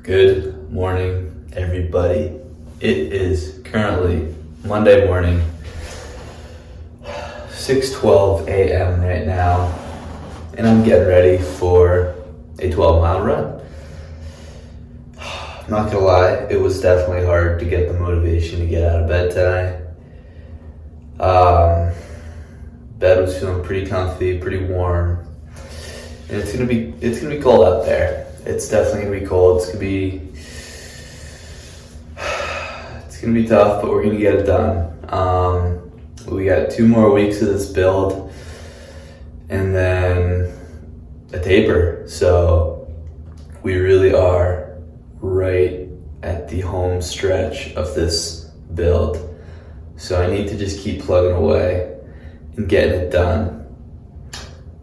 Good morning, everybody. It is currently Monday morning, 6:12 a.m. right now, and I'm getting ready for a 12-mile run. I'm not gonna lie, it was definitely hard to get the motivation to get out of bed today. Bed was feeling pretty comfy, pretty warm, and it's gonna be cold out there. It's definitely gonna be cold. It's gonna be tough, but we're gonna get it done. We got 2 more weeks of this build, and then a taper. So we really are right at the home stretch of this build. So I need to just keep plugging away and getting it done.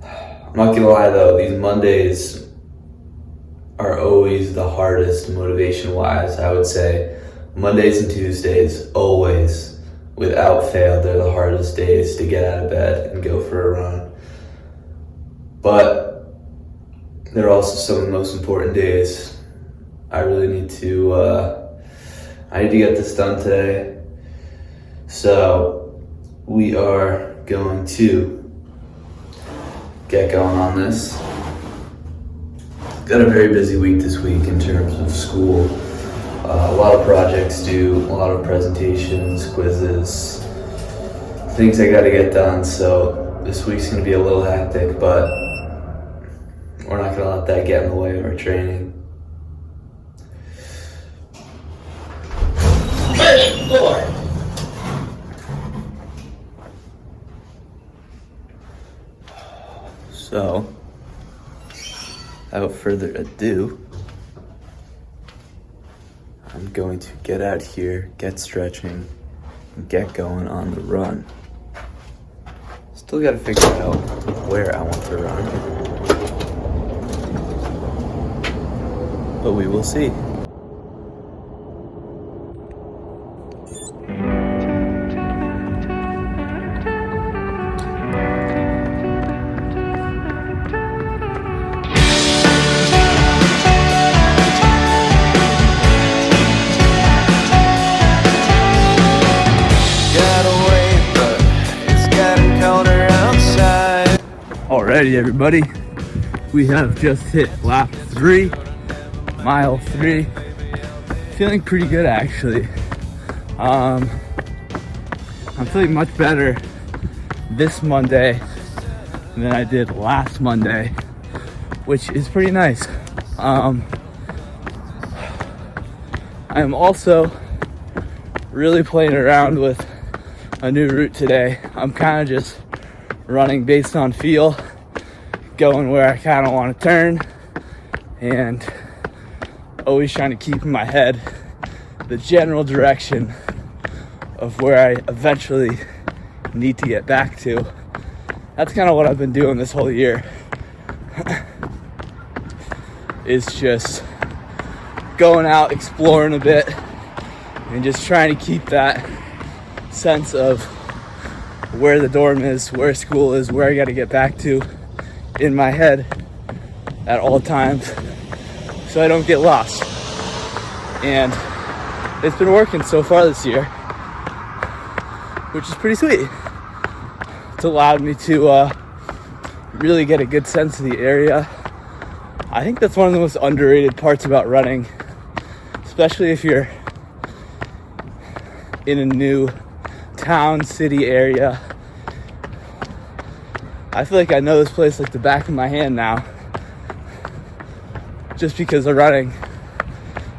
I'm not gonna lie though, these Mondays are always the hardest motivation-wise. I would say Mondays and Tuesdays, always, without fail, they're the hardest days to get out of bed and go for a run. But they're also some of the most important days. I really need to get this done today. So we are going to get going on this. Got a very busy week this week in terms of school. A lot of projects due, a lot of presentations, quizzes, things I gotta get done. So this week's gonna be a little hectic, but we're not gonna let that get in the way of our training. Ready, Lord. So, without further ado, I'm going to get out here, get stretching, and get going on the run. Still gotta figure out where I want to run, but we will see. Alrighty, everybody, we have just hit lap 3, mile 3. Feeling pretty good, actually. I'm feeling much better this Monday than I did last Monday, which is pretty nice. I am also really playing around with a new route today. I'm kind of just running based on feel, going where I kind of want to turn, and always trying to keep in my head the general direction of where I eventually need to get back to. That's kind of what I've been doing this whole year. Is just going out, exploring a bit, and just trying to keep that sense of where the dorm is, where school is, where I got to get back to in my head at all times so I don't get lost. And it's been working so far this year, which is pretty sweet. It's allowed me to really get a good sense of the area. I think that's one of the most underrated parts about running, especially if you're in a new town, city area. I feel like I know this place like the back of my hand now, just because of running.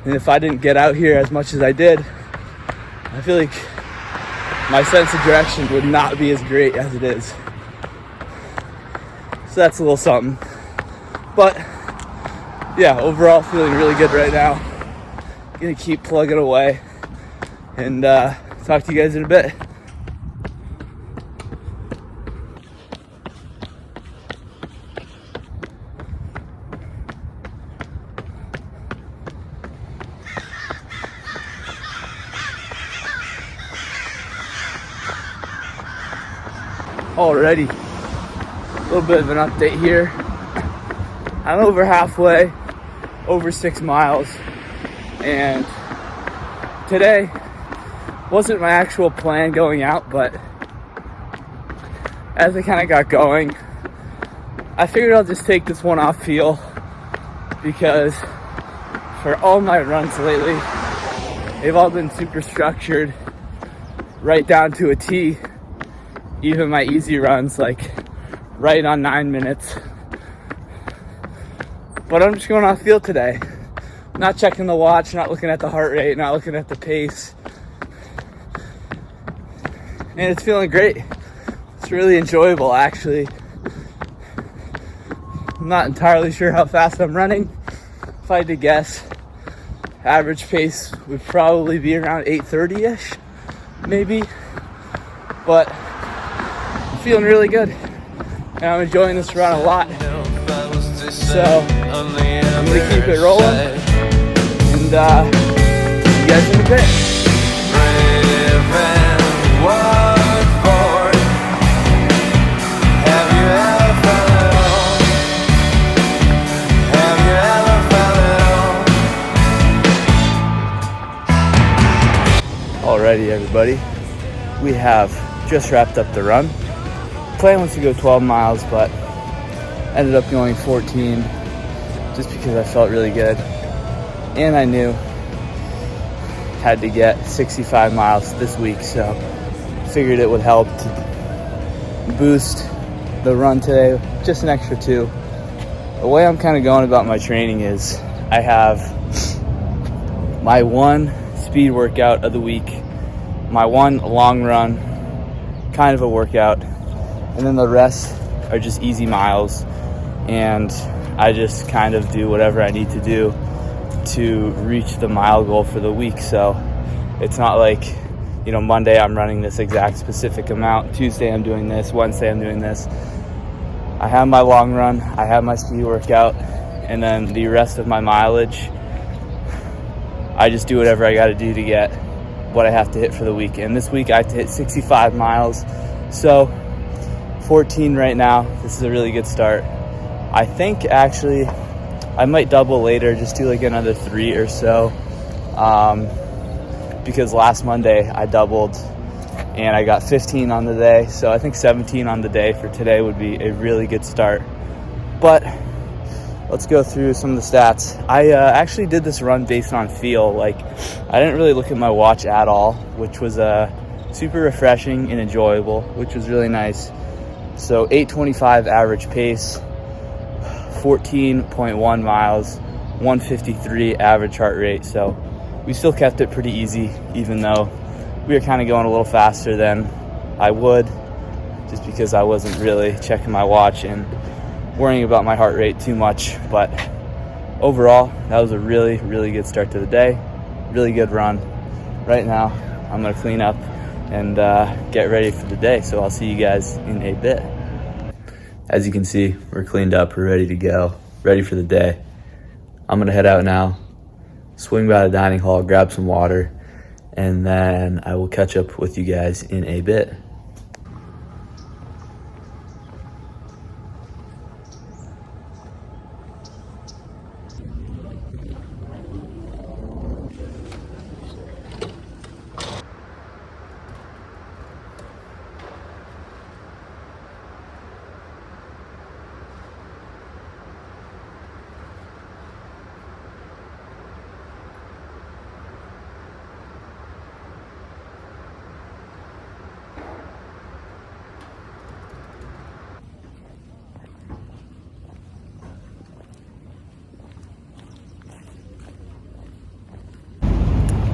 And if I didn't get out here as much as I did, I feel like my sense of direction would not be as great as it is. So that's a little something. But yeah, overall feeling really good right now. Gonna keep plugging away and talk to you guys in a bit. Alrighty, a little bit of an update here. I'm over halfway, over 6 miles. And today wasn't my actual plan going out, but as I kind of got going, I figured I'll just take this one off feel, because for all my runs lately, they've all been super structured, right down to a T. Even my easy runs, like right on 9 minutes. But I'm just going off feel today. Not checking the watch, not looking at the heart rate, not looking at the pace. And it's feeling great. It's really enjoyable, actually. I'm not entirely sure how fast I'm running. If I had to guess, average pace would probably be around 8:30-ish, maybe. But I'm feeling really good, and I'm enjoying this run a lot. So I'm gonna keep it rolling, and see you guys in a bit. Alrighty, everybody, we have just wrapped up the run. Plan was to go 12 miles, but ended up going 14 just because I felt really good, and I knew had to get 65 miles this week, so figured it would help to boost the run today just an extra 2. The way I'm kind of going about my training is I have my one speed workout of the week, my one long run, kind of a workout, and then the rest are just easy miles, and I just kind of do whatever I need to do to reach the mile goal for the week. So it's not like, Monday I'm running this exact specific amount, Tuesday I'm doing this, Wednesday I'm doing this. I have my long run, I have my speed workout, and then the rest of my mileage, I just do whatever I got to do to get what I have to hit for the week. And this week I have to hit 65 miles, so 14 right now. This is a really good start. I think actually I might double later, just do like another 3 or so, because last Monday I doubled and I got 15 on the day, so I think 17 on the day for today would be a really good start. But let's go through some of the stats. I actually did this run based on feel. Like, I didn't really look at my watch at all, which was super refreshing and enjoyable, which was really nice. So 8:25 average pace, 14.1 miles, 153 average heart rate. So we still kept it pretty easy, even though we were kind of going a little faster than I would, just because I wasn't really checking my watch and worrying about my heart rate too much. But overall, that was a really, really good start to the day. Really good run. Right now, I'm going to clean up and get ready for the day. So I'll see you guys in a bit. As you can see, we're cleaned up, we're ready to go, ready for the day. I'm going to head out now, swing by the dining hall, grab some water, and then I will catch up with you guys in a bit.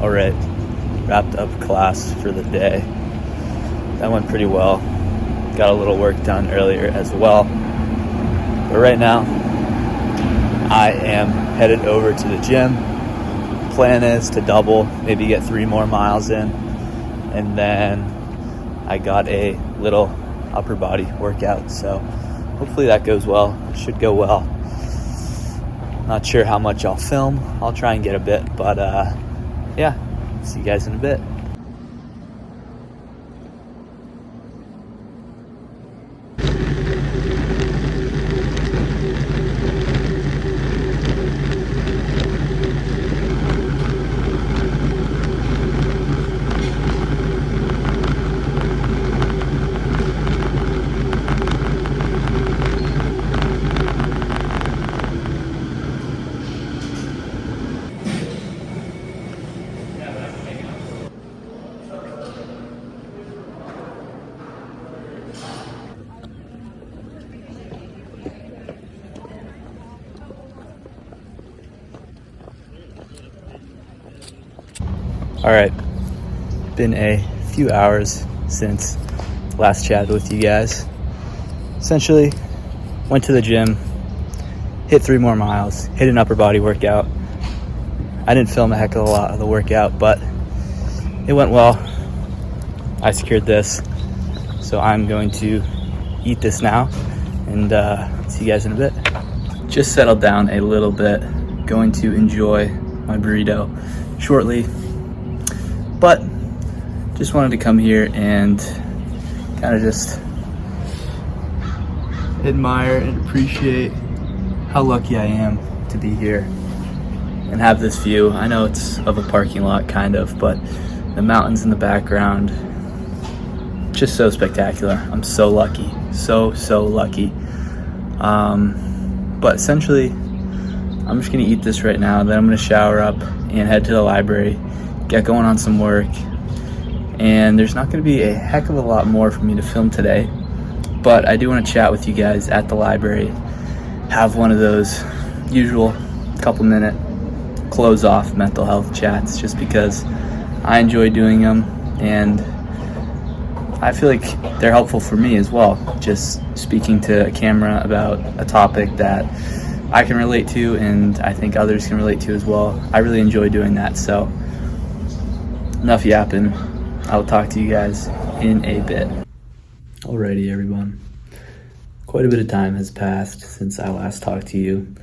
All right, wrapped up class for the day. That went pretty well. Got a little work done earlier as well. But right now, I am headed over to the gym. Plan is to double, maybe get 3 more miles in. And then I got a little upper body workout. So hopefully that goes well. It should go well. Not sure how much I'll film. I'll try and get a bit, but yeah, see you guys in a bit. All right, been a few hours since last chat with you guys. Essentially, went to the gym, hit 3 more miles, hit an upper body workout. I didn't film a heck of a lot of the workout, but it went well. I secured this, so I'm going to eat this now and see you guys in a bit. Just settled down a little bit, going to enjoy my burrito shortly, but just wanted to come here and kind of just admire and appreciate how lucky I am to be here and have this view. I know it's of a parking lot kind of, but the mountains in the background, just so spectacular. I'm so lucky, so lucky. But essentially, I'm just gonna eat this right now, then I'm gonna shower up and head to the library, get going on some work. And there's not gonna be a heck of a lot more for me to film today, but I do wanna chat with you guys at the library, have one of those usual couple-minute close-off mental health chats, just because I enjoy doing them, and I feel like they're helpful for me as well, just speaking to a camera about a topic that I can relate to and I think others can relate to as well. I really enjoy doing that, so enough yapping. I'll talk to you guys in a bit. Alrighty, everyone. Quite a bit of time has passed since I last talked to you.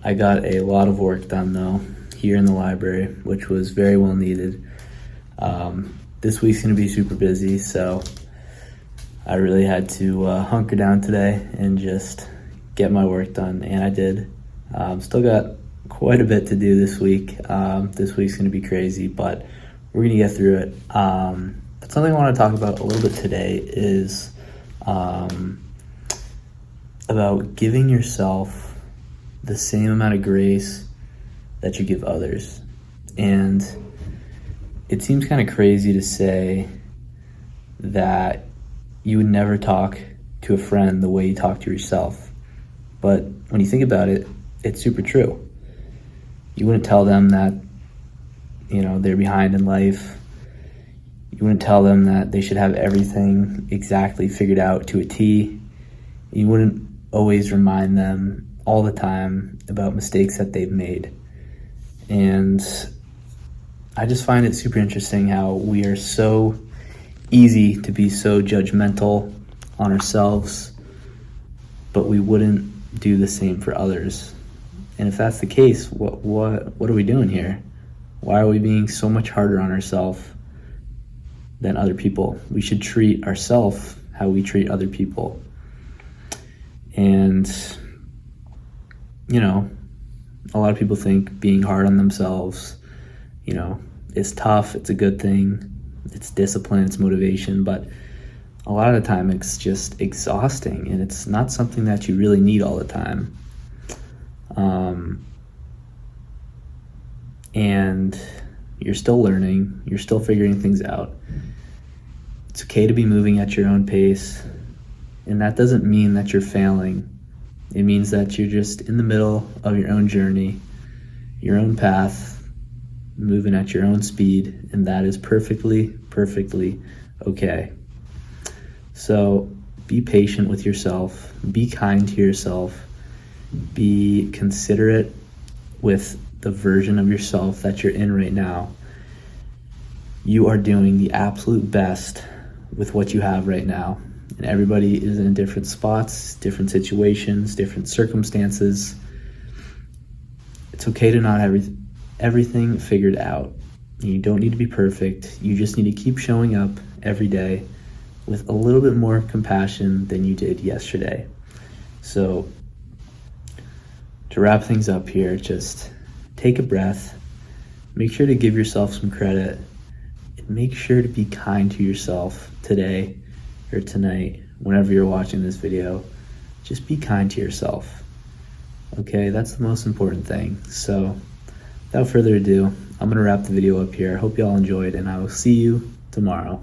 I got a lot of work done though here in the library, which was very well needed. This week's gonna be super busy, so I really had to hunker down today and just get my work done, and I did. Still got quite a bit to do this week. This week's gonna be crazy, but we're gonna get through it. But something I wanna talk about a little bit today is about giving yourself the same amount of grace that you give others. And it seems kind of crazy to say that you would never talk to a friend the way you talk to yourself. But when you think about it, it's super true. You wouldn't tell them that, they're behind in life. You wouldn't tell them that they should have everything exactly figured out to a T. You wouldn't always remind them all the time about mistakes that they've made. And I just find it super interesting how we are so easy to be so judgmental on ourselves, but we wouldn't do the same for others. And if that's the case, what are we doing here? Why are we being so much harder on ourselves than other people? We should treat ourselves how we treat other people. And a lot of people think being hard on themselves, is tough, it's a good thing, it's discipline, it's motivation, but a lot of the time it's just exhausting, and it's not something that you really need all the time. And you're still learning, you're still figuring things out. It's okay to be moving at your own pace, and that doesn't mean that you're failing. It means that you're just in the middle of your own journey, your own path, moving at your own speed, and that is perfectly okay. So be patient with yourself, be kind to yourself, be considerate with the version of yourself that you're in right now. You are doing the absolute best with what you have right now. And everybody is in different spots, different situations, different circumstances. It's okay to not have everything figured out. You don't need to be perfect. You just need to keep showing up every day with a little bit more compassion than you did yesterday. So to wrap things up here, just take a breath, make sure to give yourself some credit, and make sure to be kind to yourself today or tonight, whenever you're watching this video. Just be kind to yourself. Okay, that's the most important thing. So without further ado, I'm gonna wrap the video up here. I hope you all enjoyed, and I will see you tomorrow.